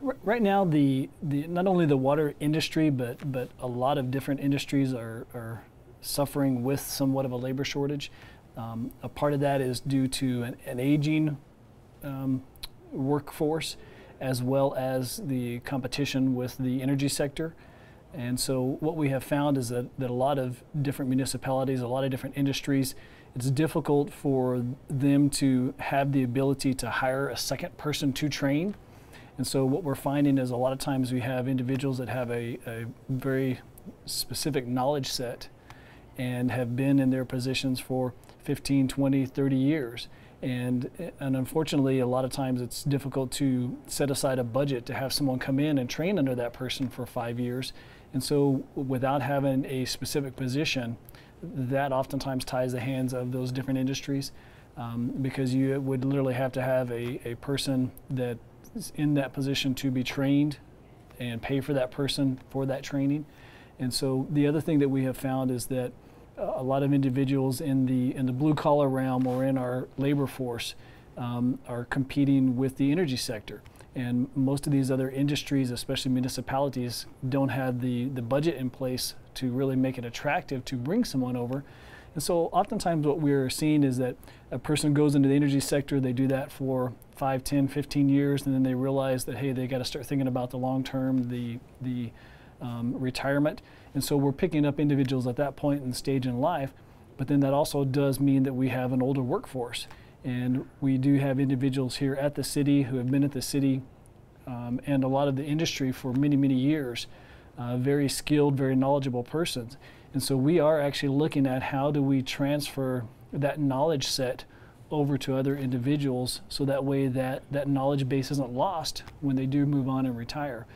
Right now, the not only the water industry, but a lot of different industries are suffering with somewhat of a labor shortage. A part of that is due to an aging workforce, as well as the competition with the energy sector. And so what we have found is that a lot of different municipalities, a lot of different industries, it's difficult for them to have the ability to hire a second person to train. And so what we're finding is a lot of times we have individuals that have a very specific knowledge set and have been in their positions for 15, 20, 30 years. And unfortunately, a lot of times it's difficult to set aside a budget to have someone come in and train under that person for 5 years. And so without having a specific position, that oftentimes ties the hands of those different industries, because you would literally have to have a person that is in that position to be trained and pay for that person for that training. And so the other thing that we have found is that a lot of individuals in the blue collar realm or in our labor force are competing with the energy sector. And most of these other industries, especially municipalities, don't have the budget in place to really make it attractive to bring someone over. And so oftentimes what we're seeing is that a person goes into the energy sector, they do that for 5, 10, 15 years, and then they realize that, hey, they got to start thinking about the long term, the retirement. And so we're picking up individuals at that point in the stage in life, but then that also does mean that we have an older workforce. And we do have individuals here at the city who have been at the city and a lot of the industry for many, many years, very skilled, very knowledgeable persons. And so we are actually looking at how do we transfer that knowledge set over to other individuals so that way that knowledge base isn't lost when they do move on and retire.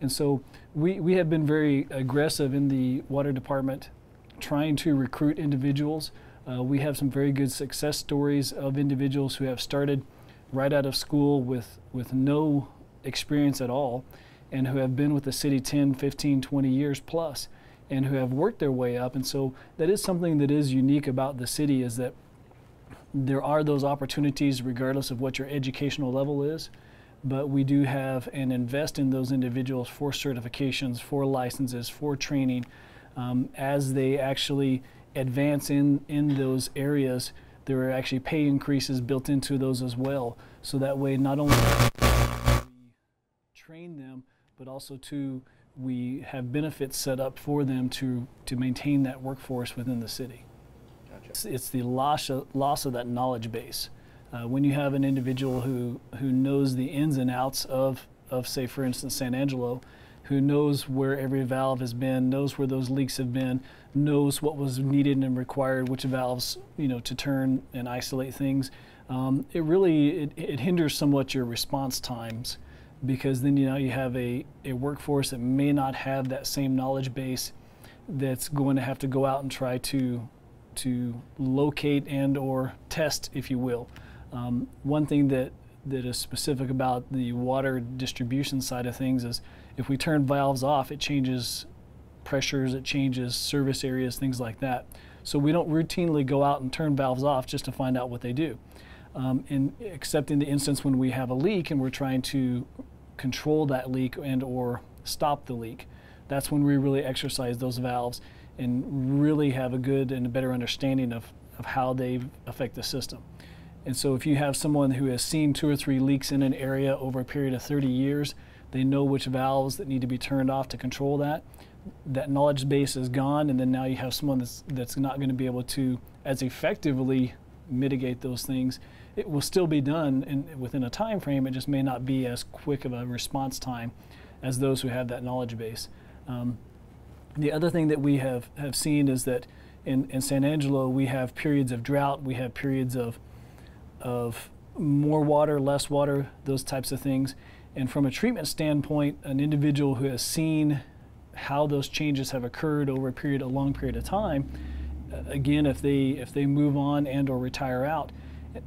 And so we have been very aggressive in the water department trying to recruit individuals. We have some very good success stories of individuals who have started right out of school with no experience at all and who have been with the city 10, 15, 20 years plus and who have worked their way up. And so that is something that is unique about the city, is that there are those opportunities regardless of what your educational level is, but we do have and invest in those individuals for certifications, for licenses, for training. As they actually advance in those areas, there are actually pay increases built into those as well. So that way not only we train them, but also we have benefits set up for them to maintain that workforce within the city. Gotcha. It's the loss of that knowledge base. When you have an individual who knows the ins and outs of say for instance San Angelo, who knows where every valve has been, knows where those leaks have been, knows what was needed and required, which valves to turn and isolate things, it really hinders somewhat your response times, because then you have a workforce that may not have that same knowledge base that's going to have to go out and try to locate and or test, if you will. One thing that is specific about the water distribution side of things is if we turn valves off, it changes pressures, it changes service areas, things like that. So we don't routinely go out and turn valves off just to find out what they do. Except in the instance when we have a leak and we're trying to control that leak and or stop the leak. That's when we really exercise those valves and really have a good and a better understanding of how they affect the system. And so if you have someone who has seen 2 or 3 leaks in an area over a period of 30 years, they know which valves that need to be turned off to control that. That knowledge base is gone, and then now you have someone that's not going to be able to as effectively mitigate those things. It will still be done within a time frame, it just may not be as quick of a response time as those who have that knowledge base. The other thing that we have seen is that in San Angelo we have periods of drought, we have periods of more water, less water, those types of things. And from a treatment standpoint, an individual who has seen how those changes have occurred over a long period of time, again, if they move on and or retire out,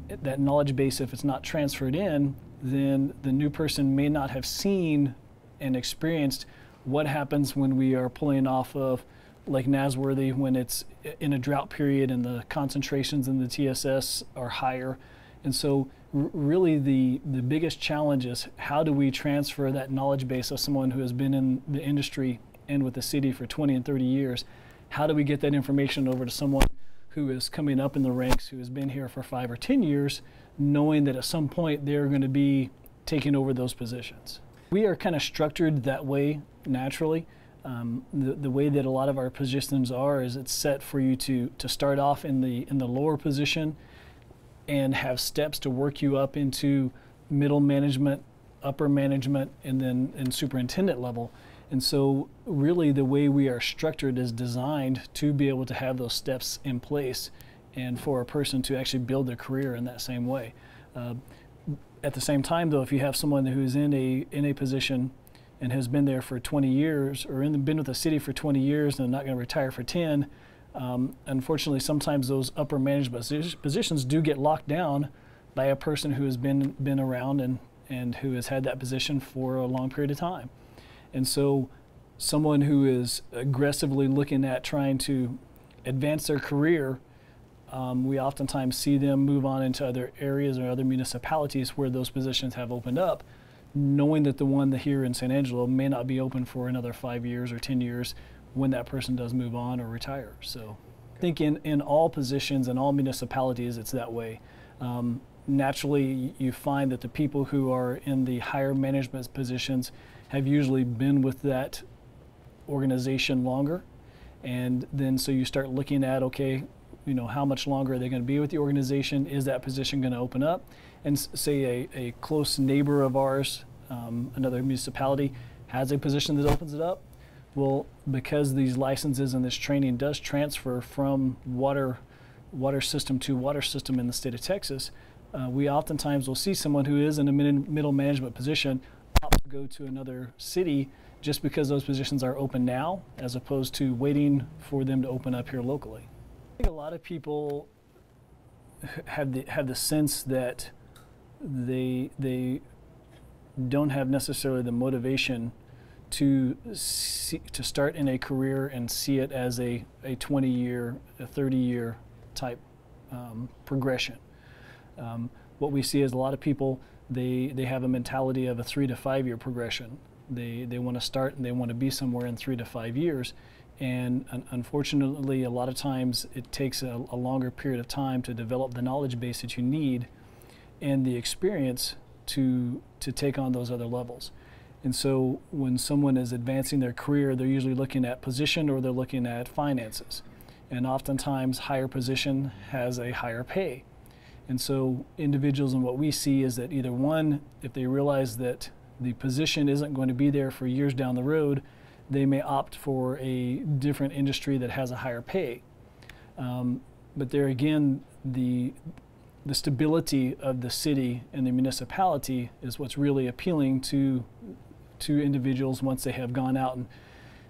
that knowledge base, if it's not transferred in, then the new person may not have seen and experienced what happens when we are pulling off of Lake Nasworthy when it's in a drought period and the concentrations in the TSS are higher. And so really the biggest challenge is how do we transfer that knowledge base of someone who has been in the industry and with the city for 20 and 30 years? How do we get that information over to someone who is coming up in the ranks, who has been here for 5 or 10 years, knowing that at some point they're going to be taking over those positions? We are kind of structured that way naturally. The way that a lot of our positions are is it's set for you to start off in the lower position and have steps to work you up into middle management, upper management, and then in superintendent level. And so really the way we are structured is designed to be able to have those steps in place and for a person to actually build their career in that same way. At the same time though, if you have someone who's in a position and has been there for 20 years or been with the city for 20 years and not going to retire for 10, unfortunately sometimes those upper management positions do get locked down by a person who has been around and who has had that position for a long period of time. And so someone who is aggressively looking at trying to advance their career, we oftentimes see them move on into other areas or other municipalities where those positions have opened up, knowing that the one here in San Angelo may not be open for another 5 years or 10 years when that person does move on or retire. So I think in all positions and all municipalities it's that way. Naturally you find that the people who are in the higher management positions have usually been with that organization longer, and then so you start looking at, okay, you know, how much longer are they going to be with the organization? Is that position going to open up? And say a close neighbor of ours, another municipality, has a position that opens it up. Well, because these licenses and this training does transfer from water system to water system in the state of Texas, we oftentimes will see someone who is in a middle management position opt to go to another city just because those positions are open now, as opposed to waiting for them to open up here locally. I think a lot of people have the sense that they don't have necessarily the motivation to start in a career and see it as a 20-year, a 30-year type progression. What we see is a lot of people, they have a mentality of a 3 to 5 year progression. They want to start and they want to be somewhere in 3 to 5 years. And unfortunately, a lot of times it takes a longer period of time to develop the knowledge base that you need and the experience to take on those other levels. And so when someone is advancing their career, they're usually looking at position or they're looking at finances. And oftentimes higher position has a higher pay. And so individuals, and what we see is that either one, if they realize that the position isn't going to be there for years down the road, they may opt for a different industry that has a higher pay. But there again, the stability of the city and the municipality is what's really appealing to individuals once they have gone out and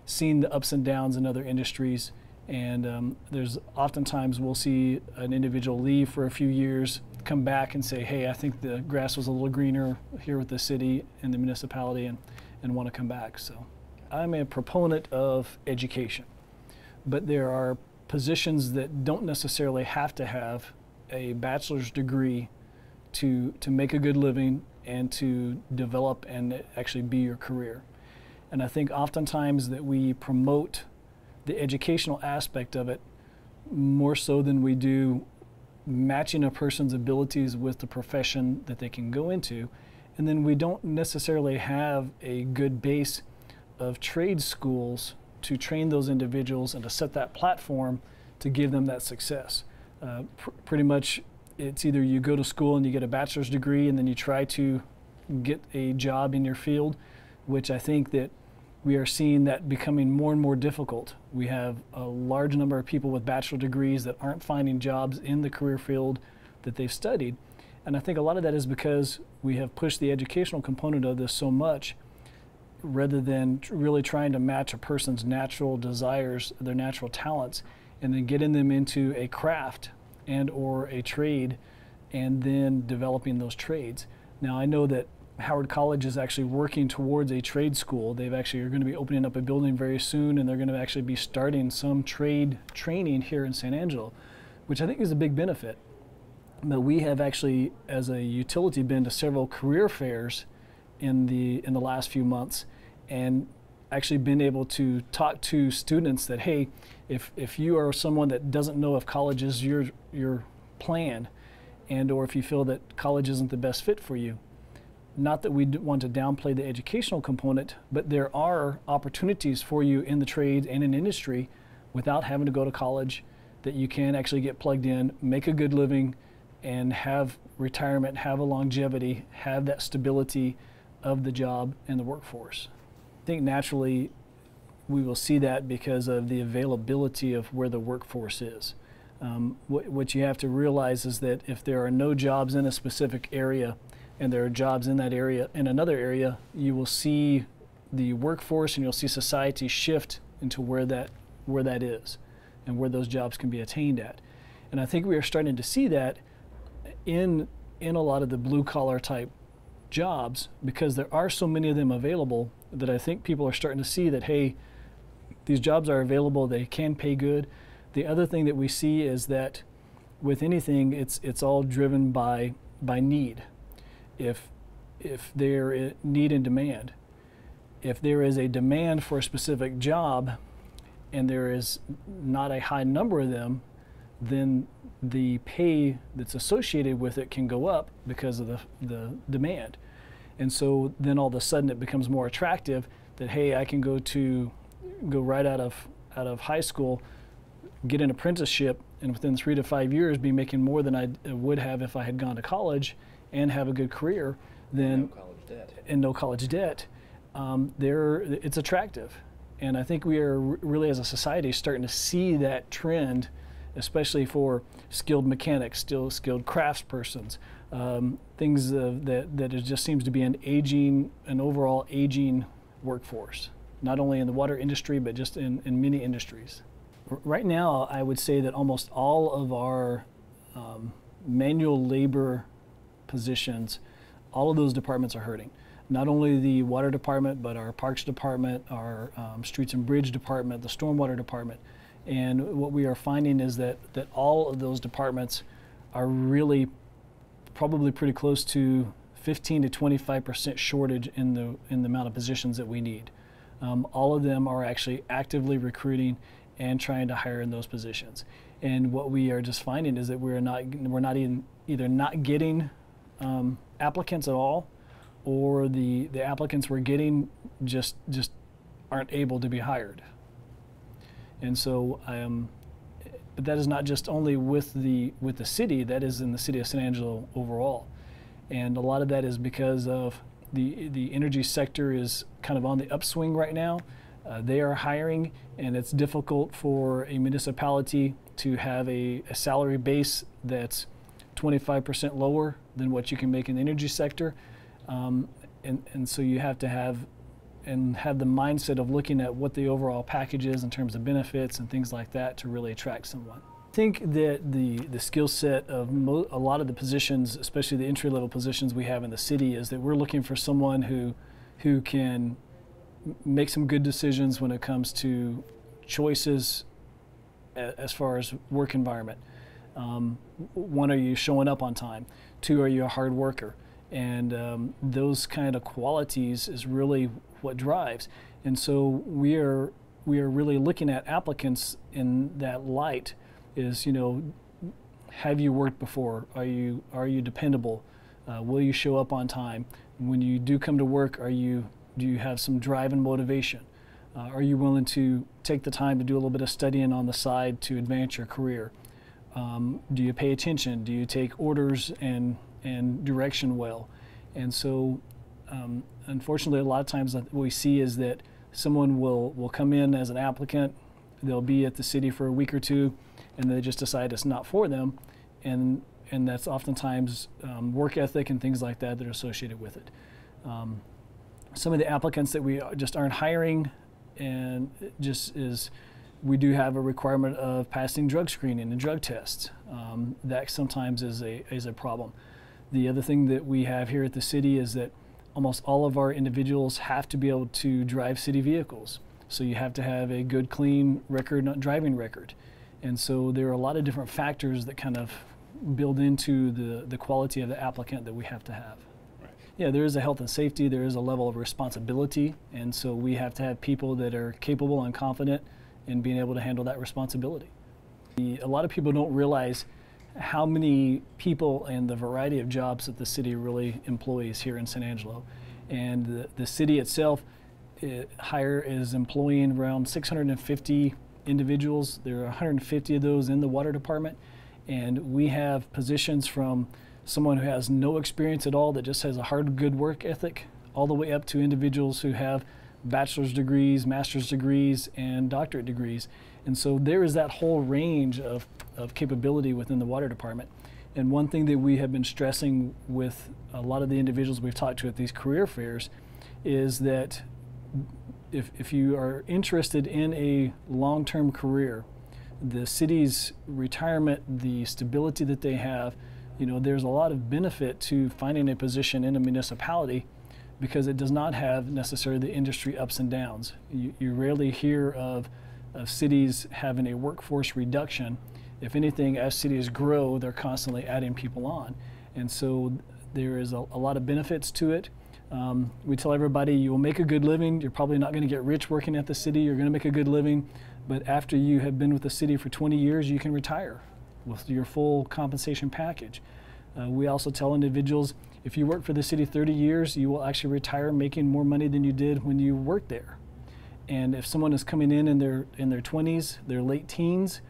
seen the ups and downs in other industries. And there's oftentimes we'll see an individual leave for a few years, come back and say, hey, I think the grass was a little greener here with the city and the municipality, and want to come back. So I'm a proponent of education, but there are positions that don't necessarily have to have a bachelor's degree to make a good living and to develop and actually be your career. And I think oftentimes that we promote the educational aspect of it more so than we do matching a person's abilities with the profession that they can go into. And then we don't necessarily have a good base of trade schools to train those individuals and to set that platform to give them that success. Pretty much it's either you go to school and you get a bachelor's degree and then you try to get a job in your field, which I think that we are seeing that becoming more and more difficult. We have a large number of people with bachelor degrees that aren't finding jobs in the career field that they've studied. And I think a lot of that is because we have pushed the educational component of this so much rather than really trying to match a person's natural desires, their natural talents, and then getting them into a craft and or a trade and then developing those trades. Now I know that Howard College is actually working towards a trade school. They've actually are going to be opening up a building very soon, and they're going to actually be starting some trade training here in San Angelo, which I think is a big benefit. But we have actually, as a utility, been to several career fairs in the last few months, and actually been able to talk to students that, hey, if you are someone that doesn't know if college is your plan, and or if you feel that college isn't the best fit for you, not that we want to downplay the educational component, but there are opportunities for you in the trades and in industry without having to go to college, that you can actually get plugged in, make a good living, and have retirement, have a longevity, have that stability of the job and the workforce. I think naturally we will see that because of the availability of where the workforce is. What you have to realize is that if there are no jobs in a specific area and there are jobs in that area, in another area, you will see the workforce and you'll see society shift into where that is and where those jobs can be attained at. And I think we are starting to see that in a lot of the blue collar type jobs, because there are so many of them available, that I think people are starting to see that, hey, these jobs are available, they can pay good. The other thing that we see is that with anything, it's all driven by need. If there is need and demand, if there is a demand for a specific job and there is not a high number of them, then the pay that's associated with it can go up because of the demand. And so then all of a sudden it becomes more attractive that, hey, I can go right out of high school, get an apprenticeship, and within 3 to 5 years be making more than I would have if I had gone to college, and have a good career, then no college debt. And no college debt. It's attractive. And I think we are really, as a society, starting to see that trend, especially for skilled mechanics, skilled craftspersons, things that it just seems to be an overall aging workforce, not only in the water industry, but just in many industries. Right now, I would say that almost all of our manual labor positions, all of those departments are hurting. Not only the water department, but our parks department, our streets and bridge department, the stormwater department. And what we are finding is that all of those departments are really probably pretty close to 15 to 25% shortage in the amount of positions that we need. All of them are actually actively recruiting and trying to hire in those positions. And what we are just finding is that we're either not getting applicants at all, or the applicants we're getting just aren't able to be hired. And so, but that is not just only with the city, that is in the city of San Angelo overall. And a lot of that is because of the energy sector is kind of on the upswing right now. They are hiring, and it's difficult for a municipality to have a salary base that's 25% lower than what you can make in the energy sector. And so you have to have the mindset of looking at what the overall package is in terms of benefits and things like that to really attract someone. I think that the skill set of a lot of the positions, especially the entry-level positions we have in the city, is that we're looking for someone who can make some good decisions when it comes to choices as far as work environment. One, are you showing up on time? Two, are you a hard worker? And those kind of qualities is really what drives. And so we are really looking at applicants in that light. Is, have you worked before? Are you dependable? Will you show up on time? When you do come to work, do you have some drive and motivation? Are you willing to take the time to do a little bit of studying on the side to advance your career? Do you pay attention? Do you take orders and direction well? And so unfortunately, a lot of times what we see is that someone will come in as an applicant, they'll be at the city for a week or two, and they just decide it's not for them, and that's oftentimes work ethic and things like that that are associated with it. Some of the applicants that we just aren't hiring, and we do have a requirement of passing drug screening and drug tests. That sometimes is a problem. The other thing that we have here at the city is that almost all of our individuals have to be able to drive city vehicles. So you have to have a good, clean driving record. And so there are a lot of different factors that kind of build into the quality of the applicant that we have to have. Right. Yeah, there is a health and safety, there is a level of responsibility, and so we have to have people that are capable and confident in being able to handle that responsibility. A lot of people don't realize how many people and the variety of jobs that the city really employs here in San Angelo. And the city itself is employing around 650 individuals. There are 150 of those in the water department, and we have positions from someone who has no experience at all that just has a hard, good work ethic, all the way up to individuals who have bachelor's degrees, master's degrees, and doctorate degrees. And so there is that whole range of capability within the water department. And one thing that we have been stressing with a lot of the individuals we've talked to at these career fairs is that if you are interested in a long-term career, the city's retirement, the stability that they have, there's a lot of benefit to finding a position in a municipality because it does not have necessarily the industry ups and downs. You rarely hear of cities having a workforce reduction. If anything, as cities grow, they're constantly adding people on. And so there is a lot of benefits to it. We tell everybody you will make a good living. You're probably not going to get rich working at the city. You're going to make a good living. But after you have been with the city for 20 years, you can retire with your full compensation package. We also tell individuals, if you work for the city 30 years, you will actually retire making more money than you did when you worked there. And if someone is coming in their 20s, their late teens,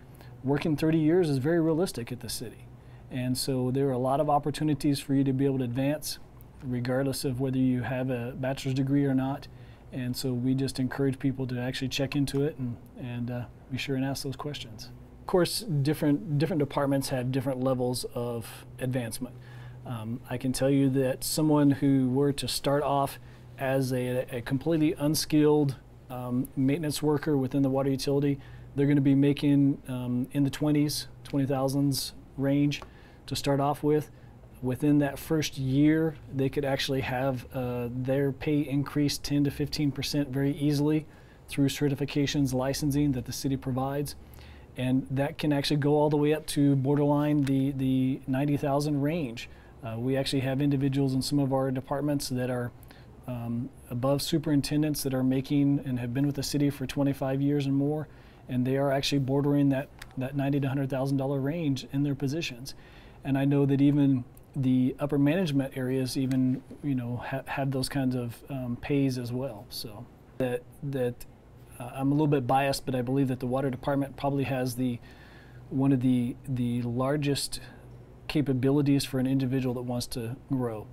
working 30 years is very realistic at the city. And so there are a lot of opportunities for you to be able to advance, regardless of whether you have a bachelor's degree or not. And so we just encourage people to actually check into it and be sure and ask those questions. Of course, different departments have different levels of advancement. I can tell you that someone who were to start off as a completely unskilled maintenance worker within the water utility, they're going to be making in the 20,000s range to start off with. Within that first year, they could actually have their pay increase 10 to 15% very easily through certifications, licensing that the city provides. And that can actually go all the way up to borderline the 90,000 range. We actually have individuals in some of our departments that are above superintendents that are making and have been with the city for 25 years and more, and they are actually bordering that $90,000 to $100,000 range in their positions. And I know that even the upper management areas even have those kinds of pays as well. So I'm a little bit biased, but I believe that the water department probably has one of the largest capabilities for an individual that wants to grow.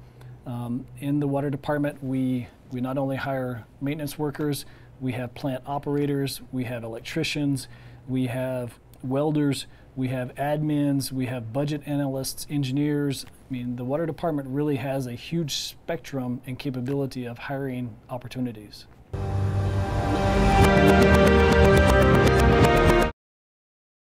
In the water department, we not only hire maintenance workers, we have plant operators, we have electricians, we have welders, we have admins, we have budget analysts, engineers. I mean, the water department really has a huge spectrum and capability of hiring opportunities.